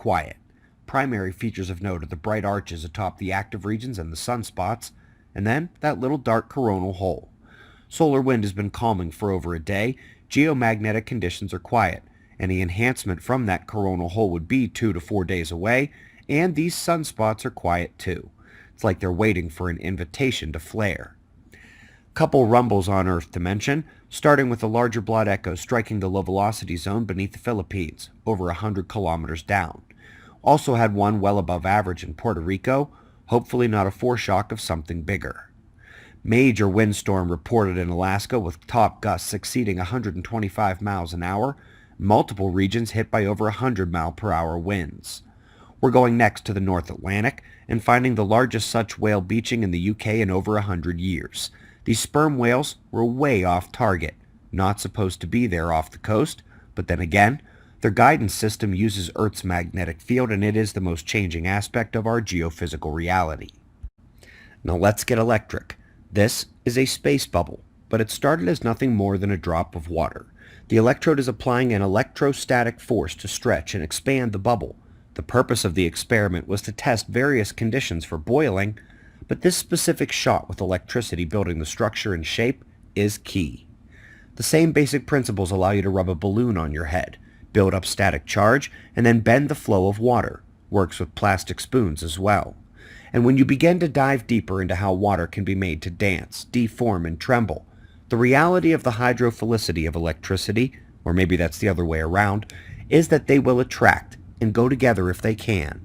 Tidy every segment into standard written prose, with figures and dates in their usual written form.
quiet. Primary features of note are the bright arches atop the active regions and the sunspots, and then that little dark coronal hole. Solar wind has been calming for over a day. Geomagnetic conditions are quiet. Any enhancement from that coronal hole would be 2 to 4 days away, and these sunspots are quiet too. It's like they're waiting for an invitation to flare. Couple rumbles on Earth to mention, starting with the larger blood echo striking the low velocity zone beneath the Philippines, over 100 kilometers down. Also had one well above average in Puerto Rico, hopefully not a foreshock of something bigger. Major windstorm reported in Alaska with top gusts exceeding 125 miles an hour, multiple regions hit by over 100 mile per hour winds. We're going next to the North Atlantic and finding the largest such whale beaching in the UK in over 100 years. These sperm whales were way off target, not supposed to be there off the coast, but then again, their guidance system uses Earth's magnetic field and it is the most changing aspect of our geophysical reality. Now let's get electric. This is a space bubble, but it started as nothing more than a drop of water. The electrode is applying an electrostatic force to stretch and expand the bubble. The purpose of the experiment was to test various conditions for boiling, but this specific shot with electricity building the structure and shape is key. The same basic principles allow you to rub a balloon on your head, build up static charge, and then bend the flow of water. Works with plastic spoons as well. And when you begin to dive deeper into how water can be made to dance, deform, and tremble, the reality of the hydrophilicity of electricity, or maybe that's the other way around, is that they will attract and go together if they can.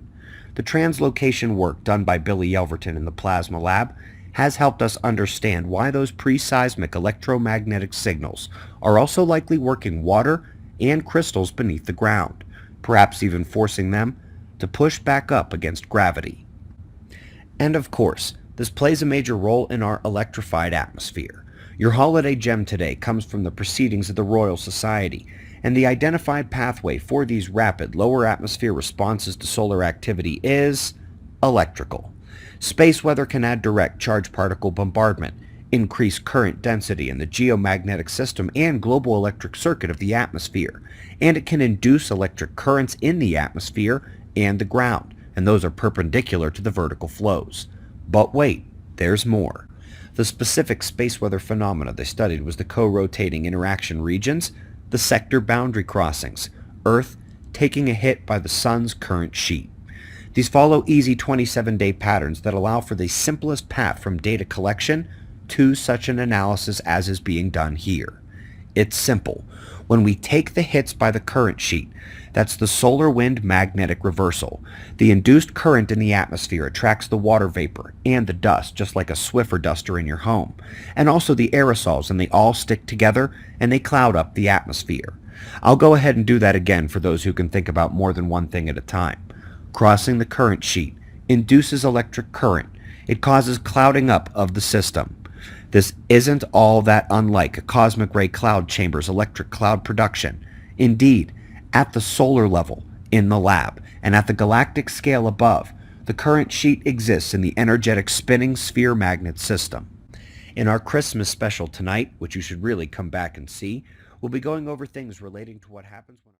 The translocation work done by Billy Yelverton in the Plasma Lab has helped us understand why those pre-seismic electromagnetic signals are also likely working water and crystals beneath the ground, perhaps even forcing them to push back up against gravity. And of course, this plays a major role in our electrified atmosphere. Your holiday gem today comes from the Proceedings of the Royal Society, and the identified pathway for these rapid lower atmosphere responses to solar activity is electrical. Space weather can add direct charge particle bombardment, increase current density in the geomagnetic system and global electric circuit of the atmosphere, and it can induce electric currents in the atmosphere and the ground, and those are perpendicular to the vertical flows. But wait, there's more. The specific space weather phenomena they studied was the co-rotating interaction regions, the sector boundary crossings, Earth taking a hit by the sun's current sheet. These follow easy 27-day patterns that allow for the simplest path from data collection to such an analysis as is being done here. It's simple. When we take the hits by the current sheet, that's the solar wind magnetic reversal. The induced current in the atmosphere attracts the water vapor and the dust, just like a Swiffer duster in your home, and also the aerosols, and they all stick together and they cloud up the atmosphere. I'll go ahead and do that again for those who can think about more than one thing at a time. Crossing the current sheet induces electric current. It causes clouding up of the system. This isn't all that unlike a cosmic ray cloud chamber's electric cloud production. Indeed, at the solar level, in the lab, and at the galactic scale above, the current sheet exists in the energetic spinning sphere magnet system. In our Christmas special tonight, which you should really come back and see, we'll be going over things relating to what happens when